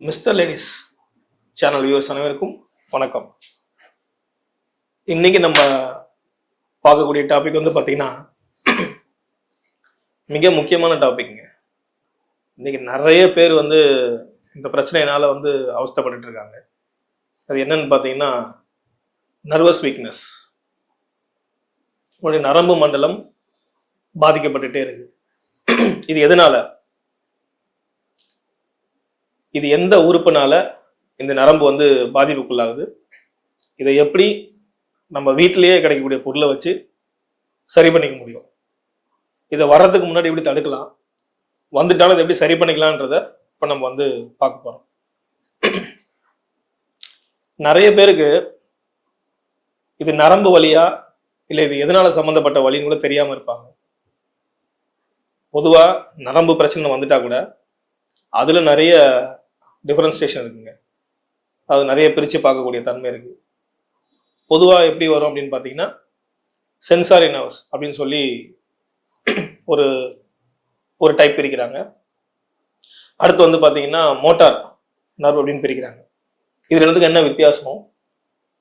Mister ladies channel viewers அனைவருக்கும் வணக்கம். இன்னைக்கு நம்ம பார்க்கக்கூடிய டாபிக் வந்து பார்த்தீங்கன்னா மிக முக்கியமான டாபிக்ங்க. இன்னைக்கு நிறைய பேர் வந்து இந்த பிரச்சனையினால வந்து அவஸ்தைப்பட்டு இருக்காங்க. அது என்னன்னு பார்த்தீங்கன்னா நர்வஸ் வீக்னஸ். உங்களுடைய நரம்பு மண்டலம் பாதிக்கப்பட்டுட்டே இருக்கு. இது எதனால? இது எந்த உறுப்புனால இந்த நரம்பு வந்து பாதிப்புக்குள்ளாகுது? இதை எப்படி நம்ம வீட்டிலேயே கிடைக்கக்கூடிய பொருளை வச்சு சரி பண்ணிக்க முடியும்? இதை வர்றதுக்கு முன்னாடி எப்படி தடுக்கலாம்? வந்துட்டாலும் இதை எப்படி சரி பண்ணிக்கலான்றத இப்போ நம்ம வந்து பார்க்க போறோம். நிறைய பேருக்கு இது நரம்பு வலியா இல்லை இது எதனால சம்மந்தப்பட்ட வலின்னு கூட தெரியாம இருப்பாங்க. பொதுவா நரம்பு பிரச்சனை வந்துட்டா கூட அதுல நிறைய டிஃபரன்சியேஷன் இருக்குங்க. அது நிறைய பிரித்து பார்க்கக்கூடிய தன்மை இருக்கு. பொதுவாக எப்படி வரும் அப்படின்னு பார்த்தீங்கன்னா சென்சாரி நர்வ்ஸ் அப்படின்னு சொல்லி ஒரு ஒரு டைப் பிரிக்கிறாங்க. அடுத்து வந்து பார்த்தீங்கன்னா மோட்டார் நர்வ் அப்படின்னு பிரிக்கிறாங்க. இது ரெண்டுத்துக்கு என்ன வித்தியாசம்?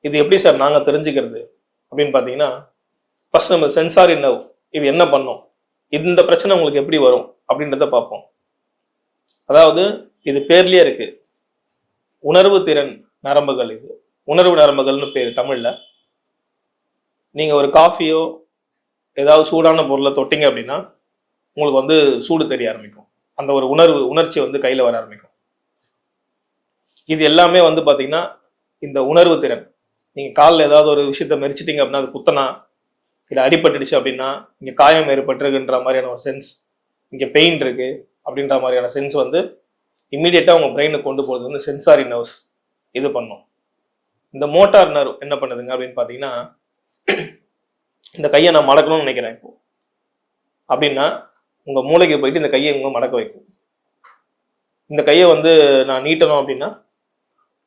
இது எப்படி சார் நாங்கள் தெரிஞ்சுக்கிறது அப்படின்னு பார்த்தீங்கன்னா, ஃபர்ஸ்ட் நம்ம சென்சாரி நர்வ் இது என்ன பண்ணும், இந்த பிரச்சனை உங்களுக்கு எப்படி வரும் அப்படின்றத பார்ப்போம். அதாவது இது பேர்லயே இருக்கு, உணர்வு திறன் நரம்புகள். இது உணர்வு நரம்புகள்னு பேர் தமிழ்ல. நீங்க ஒரு காஃபியோ ஏதாவது சூடான பொருளை தொட்டிங்க அப்படின்னா உங்களுக்கு வந்து சூடு தெரிய ஆரம்பிக்கும். அந்த ஒரு உணர்ச்சி வந்து கையில வர ஆரம்பிக்கும். இது எல்லாமே வந்து பாத்தீங்கன்னா இந்த உணர்வு திறன். நீங்க காலில் ஏதாவது ஒரு விஷயத்த மெரிச்சிட்டீங்க அப்படின்னா அது குத்தனா இல்லை அடிபட்டுடுச்சு அப்படின்னா இங்க காயம் ஏற்பட்டுருக்குன்ற மாதிரியான ஒரு சென்ஸ், இங்க பெயின் இருக்கு அப்படின்ற மாதிரியான சென்ஸ் வந்து இம்மிடியட்டா உங்க பிரெயினுக்கு கொண்டு போகிறது வந்து சென்சாரி நர்வ்ஸ் இது பண்ணும். இந்த மோட்டார் நர்வ் என்ன பண்ணுதுங்க அப்படின்னு பார்த்தீங்கன்னா, இந்த கையை நான் மடக்கணும்னு நினைக்கிறேன் இப்போ அப்படின்னா உங்க மூளைக்கு போயிட்டு இந்த கையை உங்க மடக்க வைக்கும். இந்த கையை வந்து நான் நீட்டணும் அப்படின்னா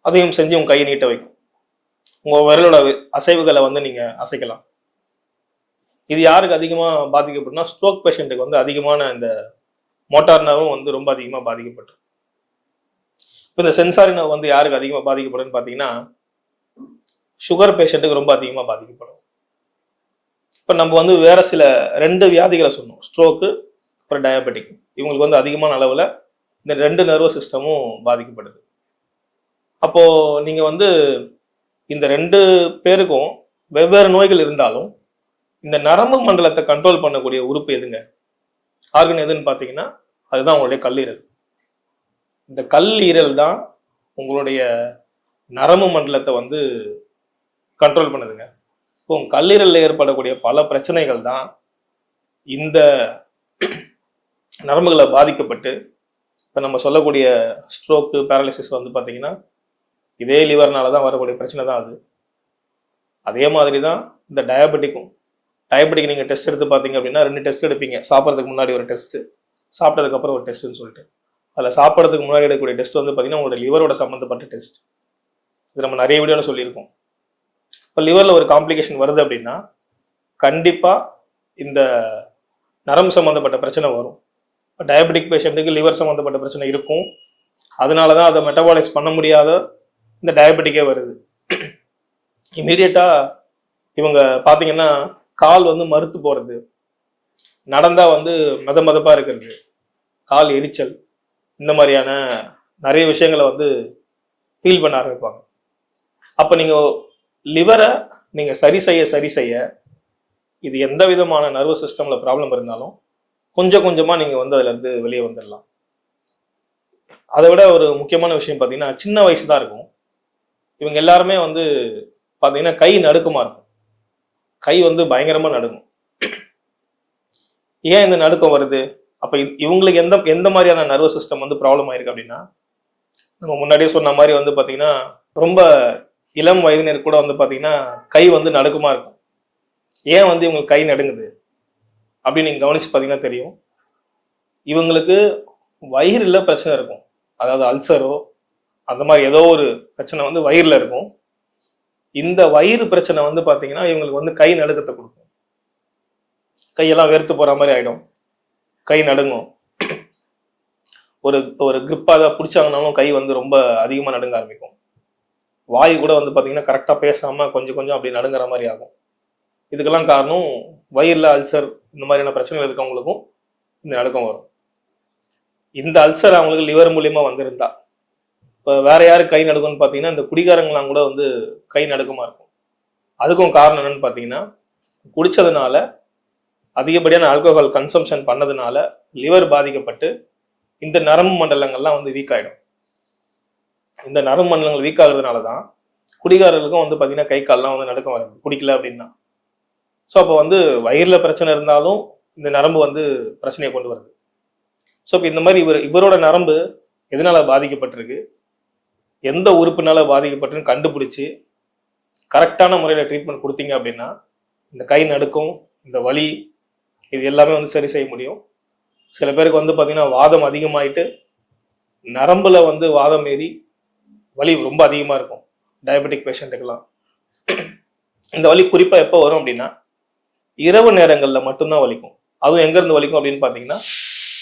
அதையும் செஞ்சு உங்க கையை நீட்ட வைக்கும். உங்க விரலோட அசைவுகளை வந்து நீங்க அசைக்கலாம். இது யாருக்கு அதிகமா பாதிக்கப்படும்னா ஸ்ட்ரோக் பேஷண்ட்டுக்கு வந்து அதிகமான இந்த மோட்டார் நர்வும் வந்து ரொம்ப அதிகமாக பாதிக்கப்பட்டு. இப்போ இந்த சென்சாரி நர்வ் வந்து யாருக்கு அதிகமாக பாதிக்கப்படும்னு பார்த்தீங்கன்னா சுகர் பேஷண்ட்டுக்கு ரொம்ப அதிகமாக பாதிக்கப்படும். இப்போ நம்ம வந்து வேற சில 2 வியாதிகளை சொன்னோம், ஸ்ட்ரோக்கு அப்புறம் டயபெட்டிக். இவங்களுக்கு வந்து அதிகமான அளவில் இந்த 2 நர்வஸ் சிஸ்டமும் பாதிக்கப்படுது. அப்போ நீங்க வந்து இந்த 2 பேருக்கும் வெவ்வேறு நோய்கள் இருந்தாலும் இந்த நரம்பு மண்டலத்தை கண்ட்ரோல் பண்ணக்கூடிய உறுப்பு எதுங்க, ஆர்கன் எதுன்னு பார்த்தீங்கன்னா அதுதான் உங்களுடைய கல்லீரல். இந்த கல்லீரல் தான் உங்களுடைய நரம்பு மண்டலத்தை வந்து கண்ட்ரோல் பண்ணுதுங்க. இப்போ கல்லீரலில் ஏற்படக்கூடிய பல பிரச்சனைகள் தான் இந்த நரம்புகளை பாதிக்கப்பட்டு இப்போ நம்ம சொல்லக்கூடிய ஸ்ட்ரோக்கு பேரலிசிஸ் வந்து பார்த்தீங்கன்னா இதே லிவர்னால தான் வரக்கூடிய பிரச்சனை தான் அது. அதே மாதிரி தான் இந்த டயபெட்டிக்கும். டயபெட்டிக் நீங்கள் டெஸ்ட் எடுத்து பார்த்தீங்க அப்படின்னா 2 டெஸ்ட் எடுப்பீங்க. சாப்பிட்றதுக்கு முன்னாடி ஒரு டெஸ்ட், சாப்பிட்டதுக்கப்புறம் ஒரு டெஸ்ட்னு சொல்லிட்டு. அதில் சாப்பிட்றதுக்கு முன்னாடி எடுக்கக்கூடிய டெஸ்ட் வந்து பார்த்தீங்கன்னா உங்களோட லிவரோட சம்மந்தப்பட்ட டெஸ்ட். இது நம்ம நிறைய வீடியோவில் சொல்லியிருக்கோம். இப்போ லிவரில் ஒரு காம்ப்ளிகேஷன் வருது அப்படின்னா கண்டிப்பாக இந்த நரம்பு சம்மந்தப்பட்ட பிரச்சனை வரும். இப்போ டயபெட்டிக் பேஷண்ட்டுக்கு லிவர் சம்மந்தப்பட்ட பிரச்சனை இருக்கும். அதனால தான் அதை மெட்டபாலைஸ் பண்ண முடியாத இந்த டயபெட்டிக்கே வருது. இமீடியட்டாக இவங்க பார்த்தீங்கன்னா கால் வந்து மறுத்து போகிறது, நடந்தால் வந்து மதப்பாக இருக்கிறது, கால் எரிச்சல், இந்த மாதிரியான நிறைய விஷயங்களை வந்து ஃபீல் பண்ண ஆரம்பிப்பாங்க. அப்போ நீங்கள் லிவரை நீங்கள் சரி செய்ய இது எந்த விதமான நர்வஸ் சிஸ்டமில் ப்ராப்ளம் இருந்தாலும் கொஞ்சம் கொஞ்சமாக நீங்கள் வந்து அதுலேருந்து வெளியே வந்துடலாம். அதை விட ஒரு முக்கியமான விஷயம் பார்த்தீங்கன்னா சின்ன வயசு தான் இருக்கும். இவங்க எல்லாருமே வந்து பார்த்தீங்கன்னா கை நடுக்கமாக இருக்கும். கை வந்து பயங்கரமாக நடுங்கும். ஏன் இந்த நடுக்கம் வருது? அப்போ இவங்களுக்கு எந்த மாதிரியான நர்வஸ் சிஸ்டம் வந்து ப்ராப்ளம் ஆயிருக்கு அப்படின்னா, நம்ம முன்னாடியே சொன்ன மாதிரி வந்து பார்த்தீங்கன்னா ரொம்ப இளம் வயதினர் கூட வந்து பார்த்தீங்கன்னா கை வந்து நடுக்கமா இருக்கும். ஏன் வந்து இவங்களுக்கு கை நடுங்குது அப்படின்னு நீங்க கவனிச்சு பார்த்தீங்கன்னா தெரியும். இவங்களுக்கு வயிறுல பிரச்சனை இருக்கும். அதாவது அல்சரோ அந்த மாதிரி ஏதோ ஒரு பிரச்சனை வந்து வயிறுல இருக்கும். இந்த வயிறு பிரச்சனை வந்து பார்த்தீங்கன்னா இவங்களுக்கு வந்து கை நடுக்கத்தை கொடுக்கும். கையெல்லாம் வெறுத்து போற மாதிரி ஆயிடும், கை நடுங்கும். ஒரு ஒரு கிரிப்பாக பிடிச்சாங்கனாலும் கை வந்து ரொம்ப அதிகமாக நடுங்க ஆரம்பிக்கும். வாய் கூட வந்து பார்த்தீங்கன்னா கரெக்டாக பேசாமல் கொஞ்சம் கொஞ்சம் அப்படி நடுங்கிற மாதிரி ஆகும். இதுக்கெல்லாம் காரணம் வயிறில் அல்சர் இந்த மாதிரியான பிரச்சனைகள் இருக்கவங்களுக்கும் இந்த நடுக்கம் வரும். இந்த அல்சர் அவங்களுக்கு லிவர் மூலியமாக வந்திருந்தா, இப்போ வேற யாரு கை நடுக்கும்னு பார்த்தீங்கன்னா இந்த குடிகாரங்களாம் கூட வந்து கை நடுக்கமாக இருக்கும். அதுக்கும் காரணம் என்னன்னு பார்த்தீங்கன்னா, குடிச்சதுனால அதிகப்படியான ஆல்கோஹால் கன்சம்ஷன் பண்ணதுனால லிவர் பாதிக்கப்பட்டு இந்த நரம்பு மண்டலங்கள்லாம் வந்து வீக் ஆகிடும். இந்த நரம்பு மண்டலங்கள் வீக் ஆகுறதுனால தான் குடிகாரர்களுக்கும் வந்து பார்த்தீங்கன்னா கை கால்லாம் வந்து நடுக்கம் வருது குடிக்கல அப்படின்னா. ஸோ அப்போ வந்து வயிறில் பிரச்சனை இருந்தாலும் இந்த நரம்பு வந்து பிரச்சனையை கொண்டு வருது. ஸோ இப்போ இந்த மாதிரி இவரோட நரம்பு எதனால பாதிக்கப்பட்டிருக்கு, எந்த உறுப்புனால பாதிக்கப்பட்டுன்னு கண்டுபிடிச்சி கரெக்டான முறையில் ட்ரீட்மெண்ட் கொடுத்தீங்க அப்படின்னா இந்த கை நடுக்கம், இந்த வலி, இது எல்லாமே வந்து சரி செய்ய முடியும். சில பேருக்கு வந்து பார்த்தீங்கன்னா வாதம் அதிகமாயிட்டு நரம்புல வந்து வாதம் ஏறி வலி ரொம்ப அதிகமாக இருக்கும். டயபெட்டிக் பேஷண்ட்டுக்கெல்லாம் இந்த வலி குறிப்பாக எப்போ வரும் அப்படின்னா இரவு நேரங்களில் மட்டும்தான் வலிக்கும். அதுவும் எங்கேருந்து வலிக்கும் அப்படின்னு பார்த்தீங்கன்னா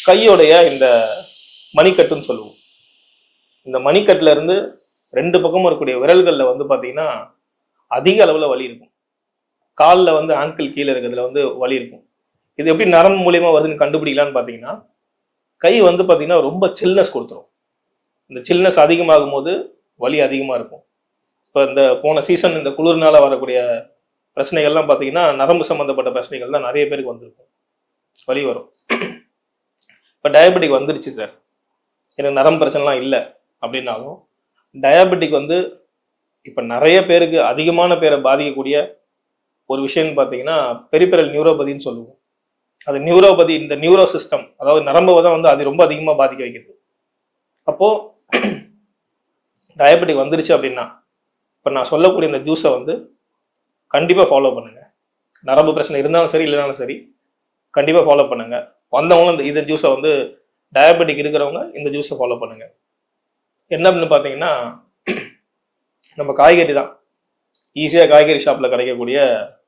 கையோடைய இந்த மணிக்கட்டுன்னு சொல்லுவோம். இந்த மணிக்கட்டுல இருந்து 2 பக்கமும் இருக்கக்கூடிய விரல்களில் வந்து பார்த்தீங்கன்னா அதிக அளவில் வலி இருக்கும். காலில் வந்து ஆங்கிள் கீழே இருக்கிறதுல வந்து வலி இருக்கும். இது எப்படி நரம்பு மூலியமாக வருதுன்னு கண்டுபிடிக்கலான்னு பார்த்தீங்கன்னா, கை வந்து பார்த்தீங்கன்னா ரொம்ப சில்னஸ் கொடுத்துரும். இந்த சில்னஸ் அதிகமாகும் போது வலி அதிகமாக இருக்கும். இப்போ இந்த போன சீசன் இந்த குளிர்னால வரக்கூடிய பிரச்சனைகள்லாம் பார்த்தீங்கன்னா நரம்பு சம்மந்தப்பட்ட பிரச்சனைகள் தான் நிறைய பேருக்கு வந்திருக்கும், வலி வரும். இப்போ டயபெட்டிக் வந்துருச்சு சார், எனக்கு நரம்பு பிரச்சனைலாம் இல்லை அப்படின்னாலும், டயபெட்டிக் வந்து இப்போ நிறைய பேருக்கு அதிகமான பேரை பாதிக்கக்கூடிய ஒரு விஷயம்னு பார்த்தீங்கன்னா பெரிபெரல் நியூரோபதின்னு சொல்லுவோம். அது நியூரோபதி, இந்த நியூரோ சிஸ்டம், அதாவது நரம்பை தான் வந்து அது ரொம்ப அதிகமாக பாதிக்க வைக்குது. அப்போ டயபெட்டிக் வந்துருச்சு அப்படின்னா இப்போ நான் சொல்லக்கூடிய இந்த ஜூஸை வந்து கண்டிப்பாக ஃபாலோ பண்ணுங்க. நரம்பு பிரச்சனை இருந்தாலும் சரி இல்லைனாலும் சரி கண்டிப்பாக ஃபாலோ பண்ணுங்க. வந்தவங்களும் இந்த ஜூஸை வந்து டயபெட்டிக் இருக்கிறவங்க இந்த ஜூஸை ஃபாலோ பண்ணுங்க. என்ன அப்படின்னு பார்த்தீங்கன்னா நம்ம காய்கறி தான், ஈஸியாக காய்கறி ஷாப்பில் கிடைக்கக்கூடிய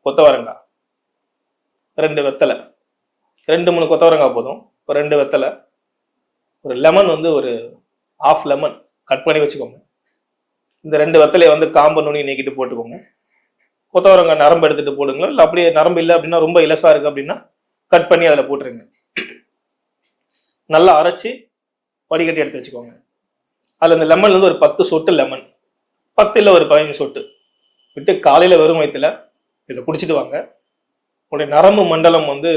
கொத்தவரங்காய், 2 வெத்தலை, 2-3 கொத்தவரங்காய் போதும். இப்போ 2 வெத்தலை, ஒரு லெமன் வந்து ஒரு 1/2 லெமன் கட் பண்ணி வச்சுக்கோங்க. இந்த 2 வெத்தலையை வந்து காம்பு நுனி நீக்கிட்டு போட்டுக்கோங்க. கொத்தவரங்காய் நரம்பு எடுத்துட்டு போடுங்க, இல்லை அப்படியே நரம்பு இல்லை அப்படின்னா ரொம்ப இலசா இருக்கு அப்படின்னா கட் பண்ணி அதில் போட்டுருங்க. நல்லா அரைச்சி வடிகட்டி எடுத்து வச்சுக்கோங்க. அதில் இந்த லெமன்ல இருந்து ஒரு 10 சொட்டு லெமன், 10 இல்லை ஒரு 15 சொட்டு விட்டு காலையில் வெறும் வயிற்றுல இதை குடிச்சிட்டு வாங்க. உங்களுடைய நரம்பு மண்டலம் வந்து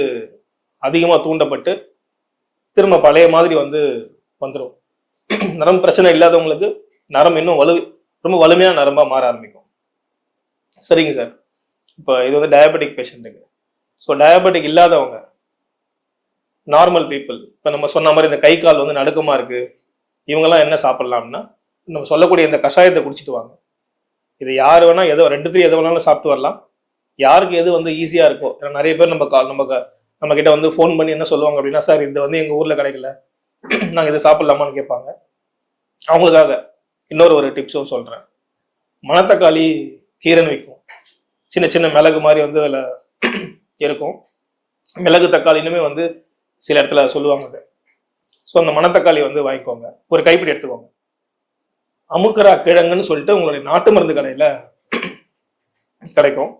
அதிகமாக தூண்டப்பட்டு திரும்ப பழைய மாதிரி வந்து வந்துடும். நரம்பு பிரச்சனை இல்லாதவங்களுக்கு நரம்பு இன்னும் ரொம்ப வலிமையான நரம்பாக மாற ஆரம்பிக்கும். சரிங்க சார், இப்போ இது வந்து டயபெட்டிக் பேஷண்ட்டுக்கு. ஸோ டயபெட்டிக் இல்லாதவங்க, நார்மல் பீப்புள், இப்போ நம்ம சொன்ன மாதிரி இந்த கை கால் வந்து நடுக்கமாக இருக்கு, இவங்கெல்லாம் என்ன சாப்பிட்லாம்னா நம்ம சொல்லக்கூடிய இந்த கஷாயத்தை குடிச்சிட்டு வாங்க. இது யார் வேணா ரெண்டுத்தையும் எதை வேணாலும் சாப்பிட்டு வரலாம். யாருக்கு எது வந்து ஈஸியாக இருக்கோ. ஏன்னா நிறைய பேர் நம்ம கிட்ட வந்து ஃபோன் பண்ணி என்ன சொல்லுவாங்க அப்படின்னா, சார் இது வந்து எங்கள் ஊரில் கிடைக்கல, நாங்கள் இதை சாப்பிட்லாமான்னு கேட்பாங்க. அவங்களுக்காக இன்னொரு டிப்ஸும் சொல்கிறேன். மணத்தக்காளி கீரைன்னு விற்கும், சின்ன சின்ன மிளகு மாதிரி வந்து அதில் இருக்கும். மிளகு தக்காளினுமே வந்து சில இடத்துல சொல்லுவாங்க அது. ஸோ அந்த மணத்தக்காளி வந்து வாங்கிக்கோங்க, ஒரு கைப்பிடி எடுத்துக்கோங்க. அமுக்கரா கிழங்குன்னு சொல்லிட்டு உங்களுடைய நாட்டு மருந்து கடையில் கிடைக்கும்.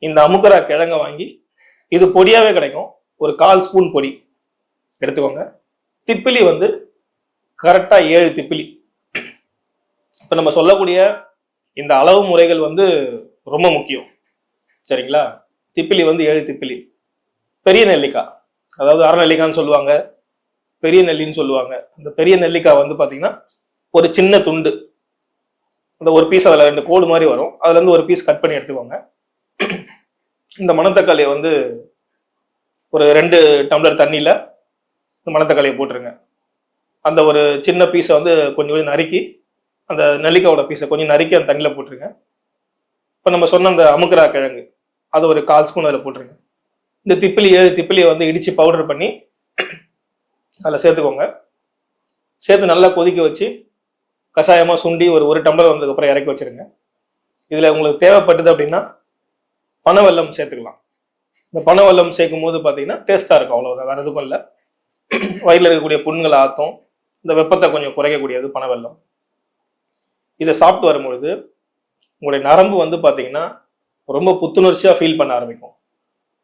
இந்த அமுக்கரா கிழங்கை வாங்கி, இது பொடியாவே கிடைக்கும், ஒரு 1/4 ஸ்பூன் பொடி எடுத்துக்கோங்க. திப்பிலி வந்து கரெக்டா 7 திப்பிலி. இப்ப நம்ம சொல்லக்கூடிய இந்த அளவு முறைகள் வந்து ரொம்ப முக்கியம், சரிங்களா? திப்பிலி வந்து 7 திப்பிலி. பெரிய நெல்லிக்காய், அதாவது அரை நெல்லிக்காய்ன்னு சொல்லுவாங்க, பெரிய நெல்லின்னு சொல்லுவாங்க. இந்த பெரிய நெல்லிக்காய் வந்து பாத்தீங்கன்னா ஒரு சின்ன துண்டு, அந்த ஒரு பீஸ் அதில் 2 கோடு மாதிரி வரும், அதுல இருந்து ஒரு பீஸ் கட் பண்ணி எடுத்துக்கோங்க. இந்த மணத்தக்காளியை வந்து ஒரு 2 டம்ளர் தண்ணியில இந்த மணத்தக்காளியை போட்டுருங்க. அந்த ஒரு சின்ன பீஸை வந்து கொஞ்சம் நறுக்கி, அந்த நெல்லிக்காயோட பீஸை கொஞ்சம் நறுக்கி அந்த தண்ணியில் போட்டுருங்க. இப்போ நம்ம சொன்ன அந்த அமுக்கரா கிழங்கு அது ஒரு 1/4 ஸ்பூன் அதில் போட்டுருங்க. இந்த திப்பிலி 7 திப்பிலியை வந்து இடிச்சு பவுடர் பண்ணி அதில் சேர்த்துக்கோங்க. சேர்த்து நல்லா கொதிக்க வச்சு கஷாயமாக சுண்டி ஒரு டம்ளர் வந்ததுக்கப்புறம் இறக்கி வச்சிருங்க. இதில் உங்களுக்கு தேவைப்பட்டது அப்படின்னா பனவெல்லம் சேர்த்துக்கலாம். இந்த பனவெல்லம் சேர்க்கும் போது பார்த்தீங்கன்னா டேஸ்ட்டாக இருக்கும், அவ்வளோதான், வேறு எதுவும் இல்லை. வயிறில் இருக்கக்கூடிய புண்களை ஆற்றும், இந்த வெப்பத்தை கொஞ்சம் குறைக்கக்கூடியது பனவெல்லம். இதை சாப்பிட்டு வரும்பொழுது உங்களுடைய நரம்பு வந்து பார்த்தீங்கன்னா ரொம்ப புத்துணர்ச்சியாக ஃபீல் பண்ண ஆரம்பிக்கும்.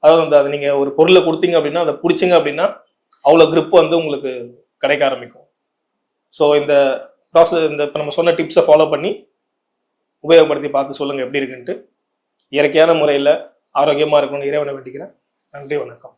அதாவது வந்து அதை நீங்கள் ஒரு பொருளை கொடுத்தீங்க அப்படின்னா அதை பிடிச்சிங்க அப்படின்னா அவ்வளோ grip வந்து உங்களுக்கு கிடைக்க ஆரம்பிக்கும். ஸோ இந்த ப்ராசஸ் இப்போ நம்ம சொன்ன டிப்ஸை ஃபாலோ பண்ணி உபயோகப்படுத்தி பார்த்து சொல்லுங்கள் எப்படி இருக்குன்ட்டு. இயற்கையான முறையில் ஆரோக்கியமாக இருக்கணும்னு இறைவனை வேண்டிக்கிறேன். நன்றி, வணக்கம்.